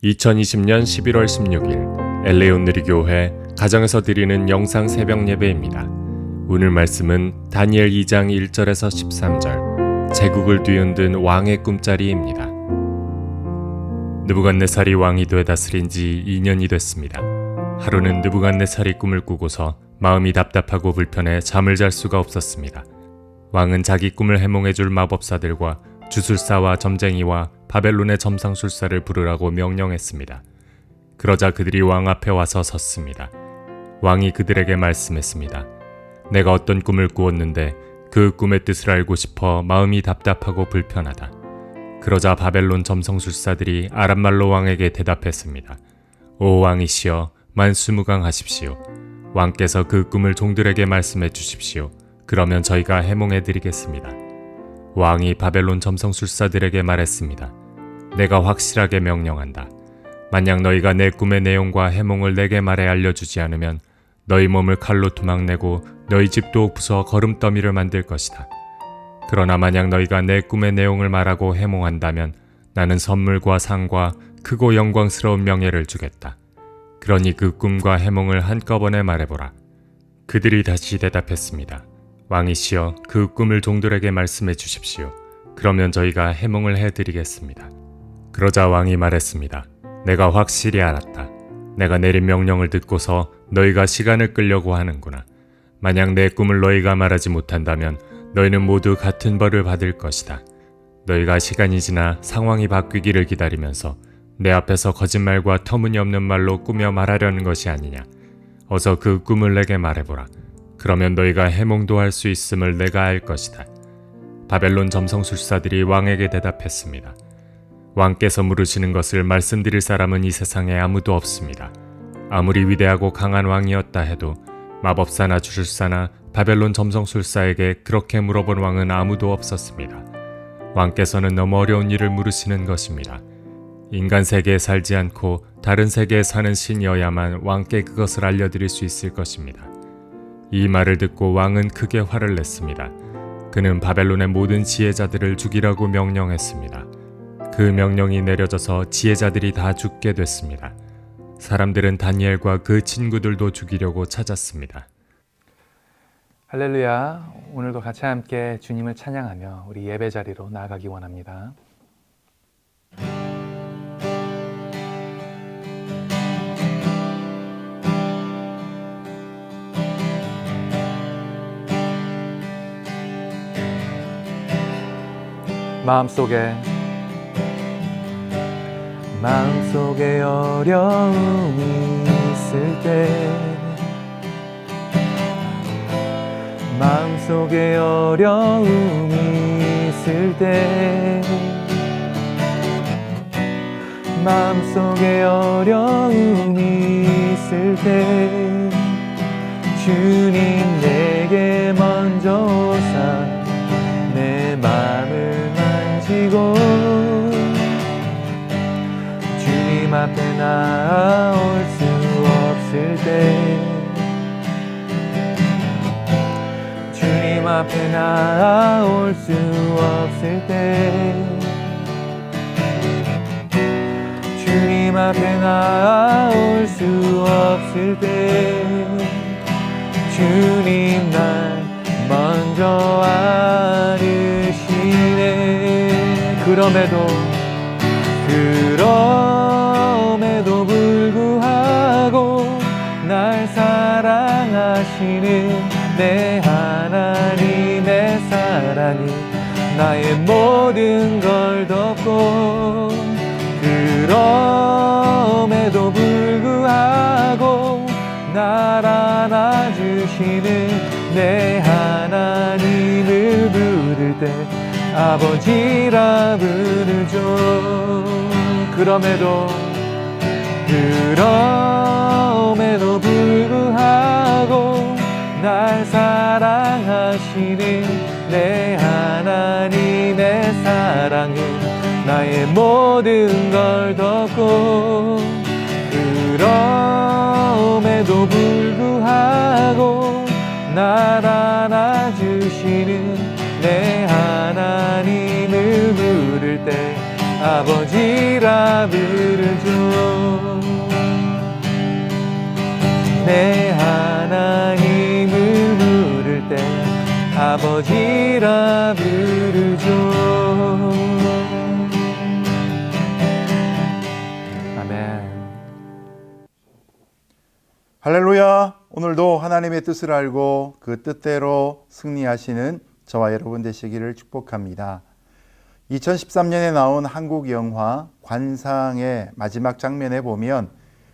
2020년 11월 16일 LA 온누리교회 가정에서 드리는 영상 새벽 예배입니다. 오늘 말씀은 다니엘 2장 1절에서 13절 제국을 뒤흔든 왕의 꿈자리입니다. 느부갓네살이 왕이 돼 다스린 지 2년이 됐습니다. 하루는 느부갓네살이 꿈을 꾸고서 마음이 답답하고 불편해 잠을 잘 수가 없었습니다. 왕은 자기 꿈을 해몽해줄 마법사들과 주술사와 점쟁이와 바벨론의 점상술사를 부르라고 명령했습니다. 그러자 그들이 왕 앞에 와서 섰습니다. 왕이 그들에게 말씀했습니다. 내가 어떤 꿈을 꾸었는데 그 꿈의 뜻을 알고 싶어 마음이 답답하고 불편하다. 그러자 바벨론 점성술사들이 아람말로 왕에게 대답했습니다. 오 왕이시여 만수무강하십시오. 왕께서 그 꿈을 종들에게 말씀해 주십시오. 그러면 저희가 해몽해 드리겠습니다. 왕이 바벨론 점성술사들에게 말했습니다. 내가 확실하게 명령한다. 만약 너희가 내 꿈의 내용과 해몽을 내게 말해 알려주지 않으면 너희 몸을 칼로 투막내고 너희 집도 부숴 거름더미를 만들 것이다. 그러나 만약 너희가 내 꿈의 내용을 말하고 해몽한다면 나는 선물과 상과 크고 영광스러운 명예를 주겠다. 그러니 그 꿈과 해몽을 한꺼번에 말해보라. 그들이 다시 대답했습니다. 왕이시여 그 꿈을 종들에게 말씀해 주십시오. 그러면 저희가 해몽을 해드리겠습니다. 그러자 왕이 말했습니다. 내가 확실히 알았다. 내가 내린 명령을 듣고서 너희가 시간을 끌려고 하는구나. 만약 내 꿈을 너희가 말하지 못한다면 너희는 모두 같은 벌을 받을 것이다. 너희가 시간이 지나 상황이 바뀌기를 기다리면서 내 앞에서 거짓말과 터무니없는 말로 꾸며 말하려는 것이 아니냐. 어서 그 꿈을 내게 말해보라. 그러면 너희가 해몽도 할 수 있음을 내가 알 것이다. 바벨론 점성술사들이 왕에게 대답했습니다. 왕께서 물으시는 것을 말씀드릴 사람은 이 세상에 아무도 없습니다. 아무리 위대하고 강한 왕이었다 해도 마법사나 주술사나 바벨론 점성술사에게 그렇게 물어본 왕은 아무도 없었습니다. 왕께서는 너무 어려운 일을 물으시는 것입니다. 인간 세계에 살지 않고 다른 세계에 사는 신이어야만 왕께 그것을 알려드릴 수 있을 것입니다. 이 말을 듣고 왕은 크게 화를 냈습니다. 그는 바벨론의 모든 지혜자들을 죽이라고 명령했습니다. 그 명령이 내려져서 지혜자들이 다 죽게 됐습니다. 사람들은 다니엘과 그 친구들도 죽이려고 찾았습니다. 할렐루야. 오늘도 같이 함께 주님을 찬양하며 우리 예배 자리로 나아가기 원합니다. 마음속에 어려움이 있을 때 마음속에 어려움이 있을 때 마음속에 어려움이 있을 때 주님 내게 먼저 오사 내 마음을 만지고 주님 앞에 나올 수 없을 때 주님 앞에 나올 수 없을 때 주님 앞에 나올 수 없을 때 주님 날 먼저 아르시네. 그럼에도 불구하고 날 사랑하시는 내 하나님의 사랑이 나의 모든 걸 덮고 그럼에도 불구하고 날 안아주시는 내 하나님을 부를 때 아버지라 부르죠. 그럼에도 불구하고 날 사랑하시는 내 하나님의 사랑은 나의 모든 걸 덮고 그럼에도 불구하고 날 안아주시는 내 하나님을 부를 때 아버지라 부르죠. 내 하나님을 부를 때 아버지라 부르죠. 아멘. 할렐루야! 오늘도 하나님의 뜻을 알고 그 뜻대로 승리하시는 저와 여러분 되시기를 축복합니다. 2013년에 나온 한국 영화 관상의 마지막 장면에 보면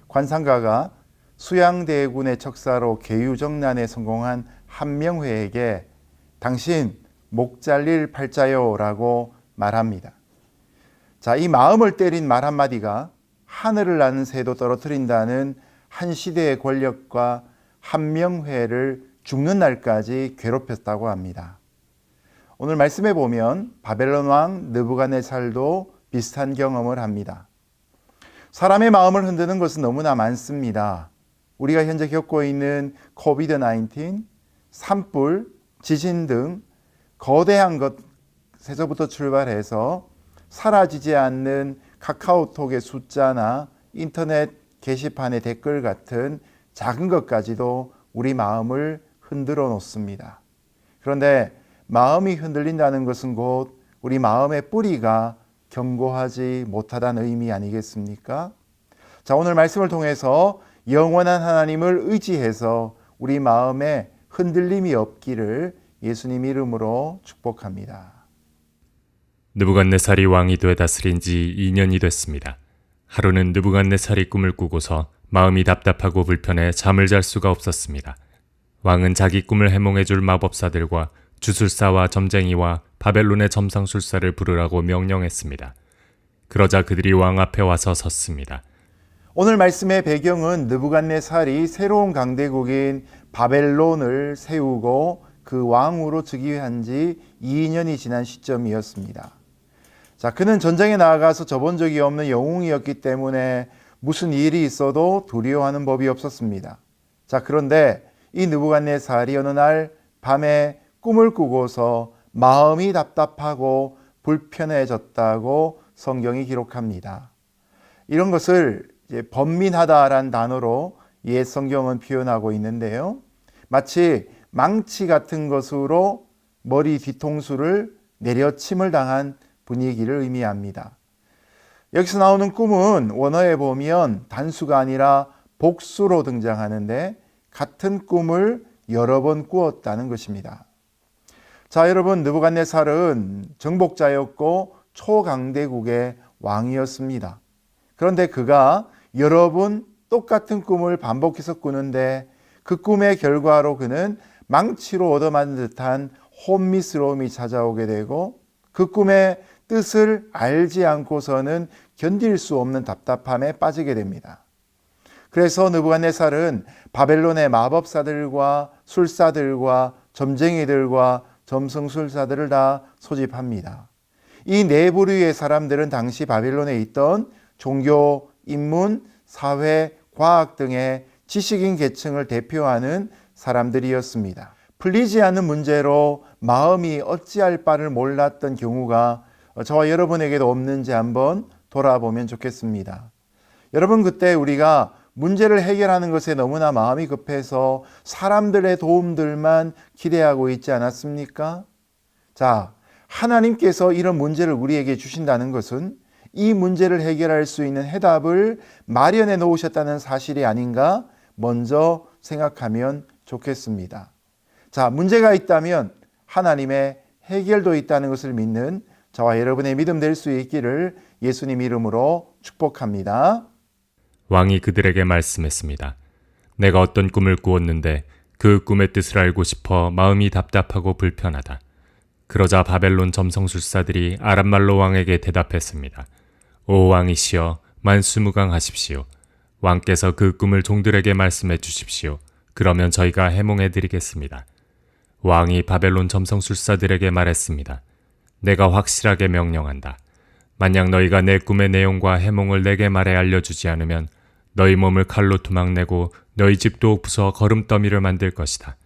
관상가가 수양대군의 척사로 계유정난에 성공한 한명회에게 당신 목 잘릴 팔자요 라고 말합니다. 자, 이 마음을 때린 말 한마디가 하늘을 나는 새도 떨어뜨린다는 한 시대의 권력과 한명회를 죽는 날까지 괴롭혔다고 합니다. 오늘 말씀에 보면 바벨론 왕 느부갓네살도 비슷한 경험을 합니다. 사람의 마음을 흔드는 것은 너무나 많습니다. 우리가 현재 겪고 있는 코비드-19, 산불, 지진 등 거대한 것에서부터 출발해서 사라지지 않는 카카오톡의 숫자나 인터넷 게시판의 댓글 같은 작은 것까지도 우리 마음을 흔들어 놓습니다. 그런데 마음이 흔들린다는 것은 곧 우리 마음의 뿌리가 견고하지 못하다는 의미 아니겠습니까? 자, 오늘 말씀을 통해서 영원한 하나님을 의지해서 우리 마음에 흔들림이 없기를 예수님 이름으로 축복합니다. 느부갓네살이 왕이 돼 다스린 지 2년이 됐습니다. 하루는 느부갓네살이 꿈을 꾸고서 마음이 답답하고 불편해 잠을 잘 수가 없었습니다. 왕은 자기 꿈을 해몽해줄 마법사들과 주술사와 점쟁이와 바벨론의 점상술사를 부르라고 명령했습니다. 그러자 그들이 왕 앞에 와서 섰습니다. 오늘 말씀의 배경은 느부갓네살이 새로운 강대국인 바벨론을 세우고 그 왕으로 즉위한 지 2년이 지난 시점이었습니다. 자, 그는 전쟁에 나아가서 접은 적이 없는 영웅이었기 때문에 무슨 일이 있어도 두려워하는 법이 없었습니다. 자, 그런데 이 느부갓네살이 어느 날 밤에 꿈을 꾸고서 마음이 답답하고 불편해졌다고 성경이 기록합니다. 이런 것을 번민하다라는 단어로 옛 성경은 표현하고 있는데요. 마치 망치 같은 것으로 머리 뒤통수를 내려침을 당한 분위기를 의미합니다. 여기서 나오는 꿈은 원어에 보면 단수가 아니라 복수로 등장하는데 같은 꿈을 여러 번 꾸었다는 것입니다. 자, 여러분, 느부갓네살은 정복자였고 초강대국의 왕이었습니다. 그런데 그가 여러 번 똑같은 꿈을 반복해서 꾸는데 그 꿈의 결과로 그는 망치로 얻어맞은 듯한 혼미스러움이 찾아오게 되고 그 꿈의 뜻을 알지 않고서는 견딜 수 없는 답답함에 빠지게 됩니다. 그래서 느부갓네살은 바벨론의 마법사들과 술사들과 점쟁이들과 점성술사들을 다 소집합니다. 이 네 부류의 사람들은 당시 바벨론에 있던 종교, 인문, 사회, 과학 등의 지식인 계층을 대표하는 사람들이었습니다. 풀리지 않는 문제로 마음이 어찌할 바를 몰랐던 경우가 저와 여러분에게도 없는지 한번 돌아보면 좋겠습니다. 여러분, 그때 우리가 문제를 해결하는 것에 너무나 마음이 급해서 사람들의 도움들만 기대하고 있지 않았습니까? 자, 하나님께서 이런 문제를 우리에게 주신다는 것은 이 문제를 해결할 수 있는 해답을 마련해 놓으셨다는 사실이 아닌가 먼저 생각하면 좋겠습니다. 자, 문제가 있다면 하나님의 해결도 있다는 것을 믿는 저와 여러분의 믿음 될 수 있기를 예수님 이름으로 축복합니다. 왕이 그들에게 말씀했습니다. 내가 어떤 꿈을 꾸었는데 그 꿈의 뜻을 알고 싶어 마음이 답답하고 불편하다. 그러자 바벨론 점성술사들이 아람말로 왕에게 대답했습니다. 오 왕이시여, 만수무강하십시오. 왕께서 그 꿈을 종들에게 말씀해 주십시오. 그러면 저희가 해몽해 드리겠습니다. 왕이 바벨론 점성술사들에게 말했습니다. 내가 확실하게 명령한다. 만약 너희가 내 꿈의 내용과 해몽을 내게 말해 알려주지 않으면 너희 몸을 칼로 투막내고 너희 집도 부숴 거름더미를 만들 것이다.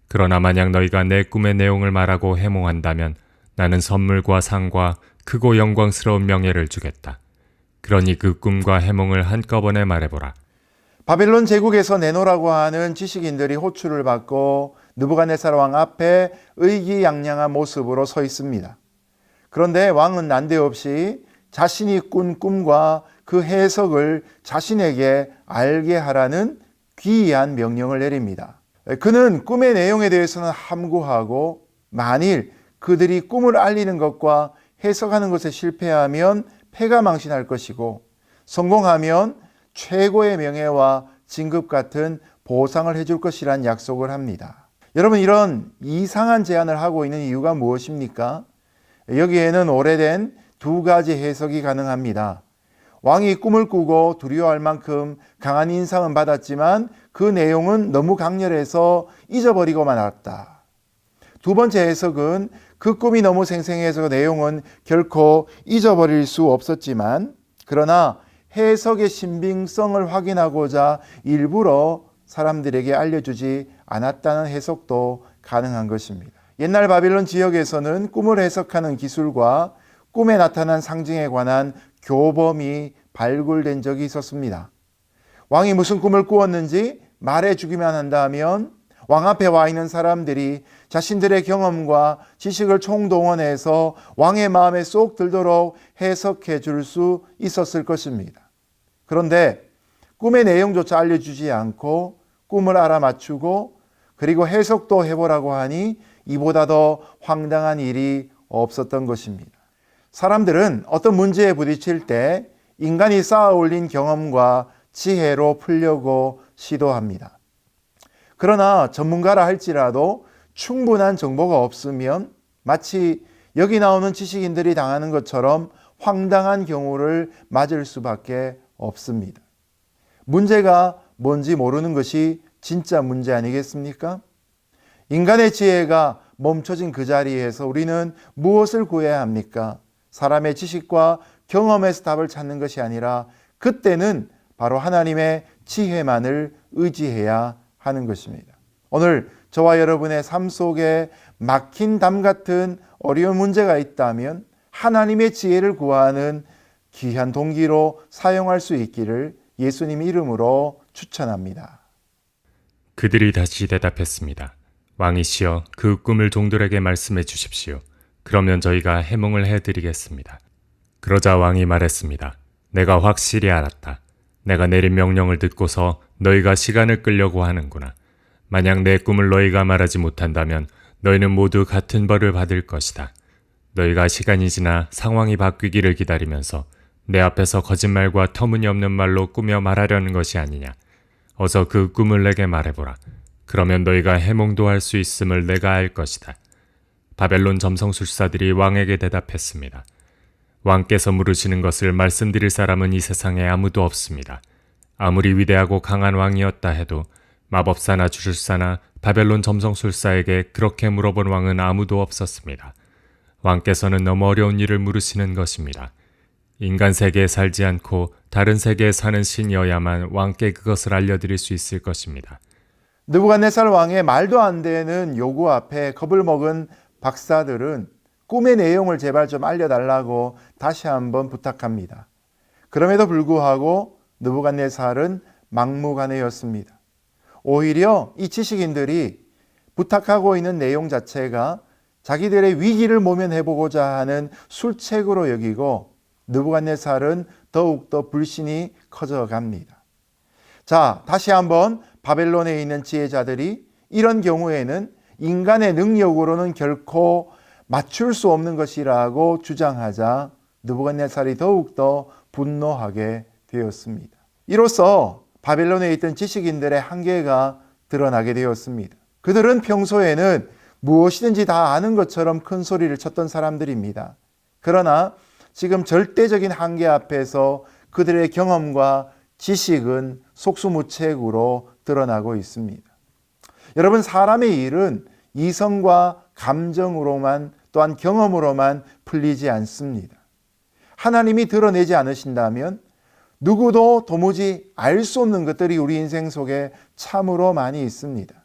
그러나 만약 너희가 내 꿈의 내용을 말하고 해몽한다면 나는 선물과 상과 크고 영광스러운 명예를 주겠다. 그러니 그 꿈과 해몽을 한꺼번에 말해보라. 바벨론 제국에서 내놓으라고 하는 지식인들이 호출을 받고 느부갓네살 왕 앞에 의기양양한 모습으로 서 있습니다. 그런데 왕은 난데없이 자신이 꾼 꿈과 그 해석을 자신에게 알게 하라는 귀한 명령을 내립니다. 그는 꿈의 내용에 대해서는 함구하고 만일 그들이 꿈을 알리는 것과 해석하는 것에 실패하면 패가망신할 것이고 성공하면 최고의 명예와 진급 같은 보상을 해줄 것이란 약속을 합니다. 여러분, 이런 이상한 제안을 하고 있는 이유가 무엇입니까? 여기에는 오래된 두 가지 해석이 가능합니다. 왕이 꿈을 꾸고 두려워할 만큼 강한 인상은 받았지만 그 내용은 너무 강렬해서 잊어버리고 말았다. 두 번째 해석은 그 꿈이 너무 생생해서 내용은 결코 잊어버릴 수 없었지만 그러나 해석의 신빙성을 확인하고자 일부러 사람들에게 알려주지 않았다는 해석도 가능한 것입니다. 옛날 바빌론 지역에서는 꿈을 해석하는 기술과 꿈에 나타난 상징에 관한 교범이 발굴된 적이 있었습니다. 왕이 무슨 꿈을 꾸었는지 말해주기만 한다면 왕 앞에 와 있는 사람들이 자신들의 경험과 지식을 총동원해서 왕의 마음에 쏙 들도록 해석해 줄 수 있었을 것입니다. 그런데 꿈의 내용조차 알려주지 않고 꿈을 알아맞추고 그리고 해석도 해보라고 하니 이보다 더 황당한 일이 없었던 것입니다. 사람들은 어떤 문제에 부딪힐 때 인간이 쌓아 올린 경험과 지혜로 풀려고 시도합니다. 그러나 전문가라 할지라도 충분한 정보가 없으면 마치 여기 나오는 지식인들이 당하는 것처럼 황당한 경우를 맞을 수밖에 없습니다. 문제가 뭔지 모르는 것이 진짜 문제 아니겠습니까? 인간의 지혜가 멈춰진 그 자리에서 우리는 무엇을 구해야 합니까? 사람의 지식과 경험에서 답을 찾는 것이 아니라 그때는 바로 하나님의 지혜만을 의지해야 하는 것입니다. 오늘 저와 여러분의 삶 속에 막힌 담 같은 어려운 문제가 있다면 하나님의 지혜를 구하는 귀한 동기로 사용할 수 있기를 예수님 이름으로 추천합니다. 그들이 다시 대답했습니다. 왕이시여, 그 꿈을 종들에게 말씀해 주십시오. 그러면 저희가 해몽을 해드리겠습니다. 그러자 왕이 말했습니다. 내가 확실히 알았다. 내가 내린 명령을 듣고서 너희가 시간을 끌려고 하는구나. 만약 내 꿈을 너희가 말하지 못한다면 너희는 모두 같은 벌을 받을 것이다. 너희가 시간이 지나 상황이 바뀌기를 기다리면서 내 앞에서 거짓말과 터무니없는 말로 꾸며 말하려는 것이 아니냐. 어서 그 꿈을 내게 말해보라. 그러면 너희가 해몽도 할 수 있음을 내가 알 것이다. 바벨론 점성술사들이 왕에게 대답했습니다. 왕께서 물으시는 것을 말씀드릴 사람은 이 세상에 아무도 없습니다. 아무리 위대하고 강한 왕이었다 해도 마법사나 주술사나 바벨론 점성술사에게 그렇게 물어본 왕은 아무도 없었습니다. 왕께서는 너무 어려운 일을 물으시는 것입니다. 인간 세계에 살지 않고 다른 세계에 사는 신이어야만 왕께 그것을 알려드릴 수 있을 것입니다. 느부갓네살 왕의 말도 안 되는 요구 앞에 겁을 먹은 박사들은 꿈의 내용을 제발 좀 알려달라고 다시 한번 부탁합니다. 그럼에도 불구하고 느부갓네살은 막무가내였습니다. 오히려 이 지식인들이 부탁하고 있는 내용 자체가 자기들의 위기를 모면해보고자 하는 술책으로 여기고 느부갓네살은 더욱더 불신이 커져갑니다. 자, 다시 한번 바벨론에 있는 지혜자들이 이런 경우에는 인간의 능력으로는 결코 맞출 수 없는 것이라고 주장하자 느부갓네살이 더욱더 분노하게 되었습니다. 이로써 바벨론에 있던 지식인들의 한계가 드러나게 되었습니다. 그들은 평소에는 무엇이든지 다 아는 것처럼 큰 소리를 쳤던 사람들입니다. 그러나 지금 절대적인 한계 앞에서 그들의 경험과 지식은 속수무책으로 드러나고 있습니다. 여러분, 사람의 일은 이성과 감정으로만 또한 경험으로만 풀리지 않습니다. 하나님이 드러내지 않으신다면 누구도 도무지 알 수 없는 것들이 우리 인생 속에 참으로 많이 있습니다.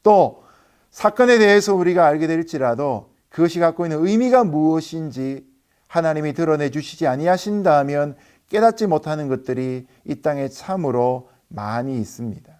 또 사건에 대해서 우리가 알게 될지라도 그것이 갖고 있는 의미가 무엇인지 하나님이 드러내 주시지 아니하신다면 깨닫지 못하는 것들이 이 땅에 참으로 많이 있습니다.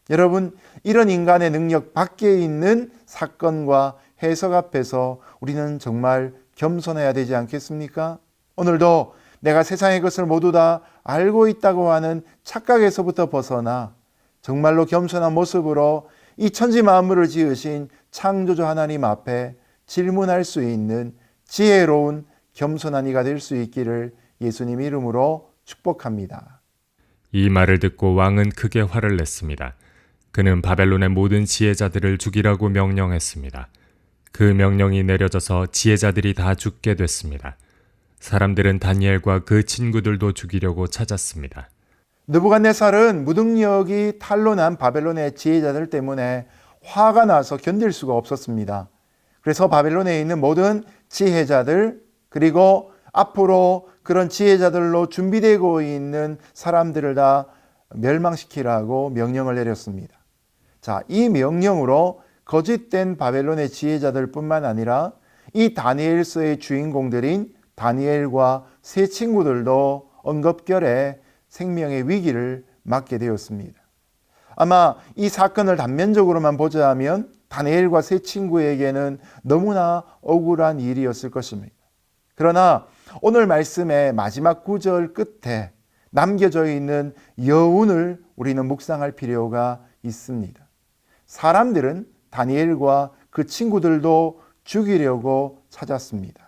여러분, 이런 인간의 능력 밖에 있는 사건과 해석 앞에서 우리는 정말 겸손해야 되지 않겠습니까? 오늘도 내가 세상의 것을 모두 다 알고 있다고 하는 착각에서부터 벗어나 정말로 겸손한 모습으로 이 천지 만물을 지으신 창조주 하나님 앞에 질문할 수 있는 지혜로운 겸손한 이가 될 수 있기를 예수님 이름으로 축복합니다. 이 말을 듣고 왕은 크게 화를 냈습니다. 그는 바벨론의 모든 지혜자들을 죽이라고 명령했습니다. 그 명령이 내려져서 지혜자들이 다 죽게 됐습니다. 사람들은 다니엘과 그 친구들도 죽이려고 찾았습니다. 느부갓네살은 무능력이 탄로난 바벨론의 지혜자들 때문에 화가 나서 견딜 수가 없었습니다. 그래서 바벨론에 있는 모든 지혜자들, 그리고 앞으로 그런 지혜자들로 준비되고 있는 사람들을 다 멸망시키라고 명령을 내렸습니다. 자, 이 명령으로 거짓된 바벨론의 지혜자들 뿐만 아니라 이 다니엘서의 주인공들인 다니엘과 세 친구들도 엉겁결에 생명의 위기를 맞게 되었습니다. 아마 이 사건을 단면적으로만 보자면 다니엘과 세 친구에게는 너무나 억울한 일이었을 것입니다. 그러나 오늘 말씀의 마지막 구절 끝에 남겨져 있는 여운을 우리는 묵상할 필요가 있습니다. 사람들은 다니엘과 그 친구들도 죽이려고 찾았습니다.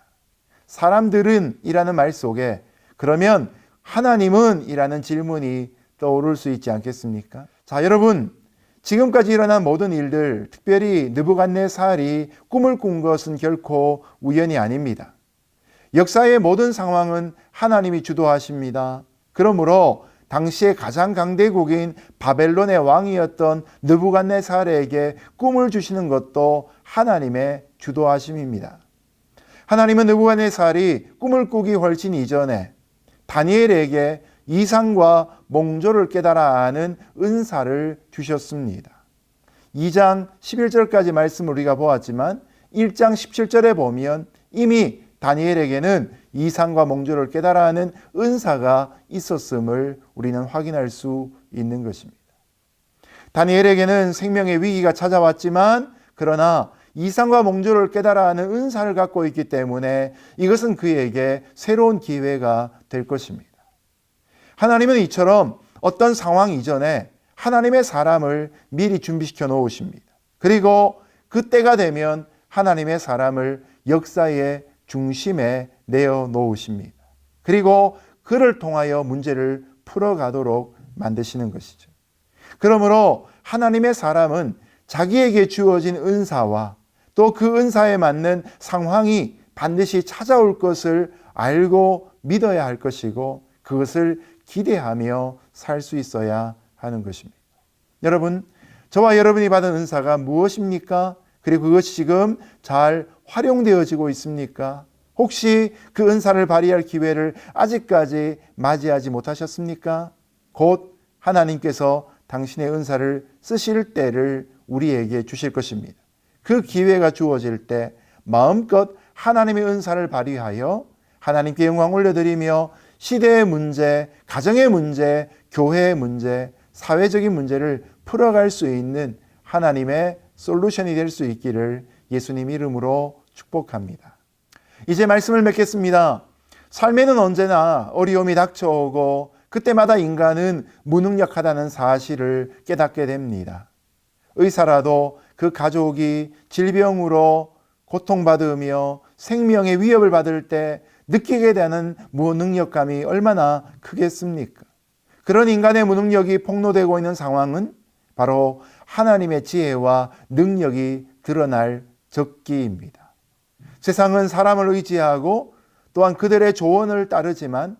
사람들은 이라는 말 속에 그러면 하나님은 이라는 질문이 떠오를 수 있지 않겠습니까? 자, 여러분, 지금까지 일어난 모든 일들, 특별히 느부갓네살이 꿈을 꾼 것은 결코 우연이 아닙니다. 역사의 모든 상황은 하나님이 주도하십니다. 그러므로 당시의 가장 강대국인 바벨론의 왕이었던 느부갓네살에게 꿈을 주시는 것도 하나님의 주도하심입니다. 하나님은 느부갓네살이 꿈을 꾸기 훨씬 이전에 다니엘에게 이상과 몽조를 깨달아 아는 은사를 주셨습니다. 2장 11절까지 말씀을 우리가 보았지만 1장 17절에 보면 이미 다니엘에게는 이상과 몽조를 깨달아 아는 은사가 있었음을 우리는 확인할 수 있는 것입니다. 다니엘에게는 생명의 위기가 찾아왔지만 그러나 이상과 몽조를 깨달아 아는 은사를 갖고 있기 때문에 이것은 그에게 새로운 기회가 될 것입니다. 하나님은 이처럼 어떤 상황 이전에 하나님의 사람을 미리 준비시켜 놓으십니다. 그리고 그때가 되면 하나님의 사람을 역사의 중심에 내어 놓으십니다. 그리고 그를 통하여 문제를 풀어가도록 만드시는 것이죠. 그러므로 하나님의 사람은 자기에게 주어진 은사와 또 그 은사에 맞는 상황이 반드시 찾아올 것을 알고 믿어야 할 것이고 그것을 기대하며 살 수 있어야 하는 것입니다. 여러분, 저와 여러분이 받은 은사가 무엇입니까? 그리고 그것이 지금 잘 활용되어지고 있습니까? 혹시 그 은사를 발휘할 기회를 아직까지 맞이하지 못하셨습니까? 곧 하나님께서 당신의 은사를 쓰실 때를 우리에게 주실 것입니다. 그 기회가 주어질 때 마음껏 하나님의 은사를 발휘하여 하나님께 영광 올려드리며 시대의 문제, 가정의 문제, 교회의 문제, 사회적인 문제를 풀어갈 수 있는 하나님의 솔루션이 될 수 있기를 예수님 이름으로 축복합니다. 이제 말씀을 맺겠습니다. 삶에는 언제나 어려움이 닥쳐오고 그때마다 인간은 무능력하다는 사실을 깨닫게 됩니다. 의사라도 그 가족이 질병으로 고통받으며 생명의 위협을 받을 때 느끼게 되는 무능력감이 얼마나 크겠습니까? 그런 인간의 무능력이 폭로되고 있는 상황은 바로 하나님의 지혜와 능력이 드러날 적기입니다. 세상은 사람을 의지하고 또한 그들의 조언을 따르지만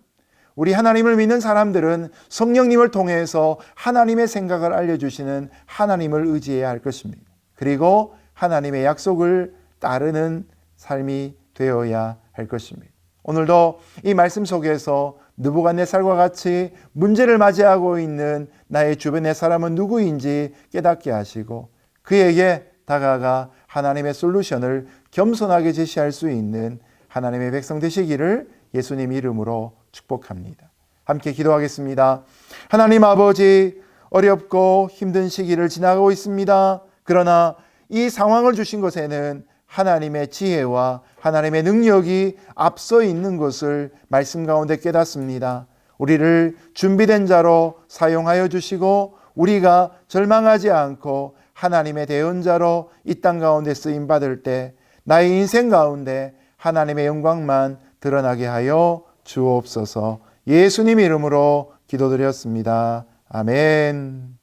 우리 하나님을 믿는 사람들은 성령님을 통해서 하나님의 생각을 알려주시는 하나님을 의지해야 할 것입니다. 그리고 하나님의 약속을 따르는 삶이 되어야 할 것입니다. 오늘도 이 말씀 속에서 느부갓네살과 같이 문제를 맞이하고 있는 나의 주변의 사람은 누구인지 깨닫게 하시고 그에게 다가가 하나님의 솔루션을 겸손하게 제시할 수 있는 하나님의 백성 되시기를 예수님 이름으로 축복합니다. 함께 기도하겠습니다. 하나님 아버지, 어렵고 힘든 시기를 지나가고 있습니다. 그러나 이 상황을 주신 것에는 하나님의 지혜와 하나님의 능력이 앞서 있는 것을 말씀 가운데 깨닫습니다. 우리를 준비된 자로 사용하여 주시고 우리가 절망하지 않고 하나님의 대언자로 이 땅 가운데 쓰임 받을 때 나의 인생 가운데 하나님의 영광만 드러나게 하여 주옵소서. 예수님 이름으로 기도드렸습니다. 아멘.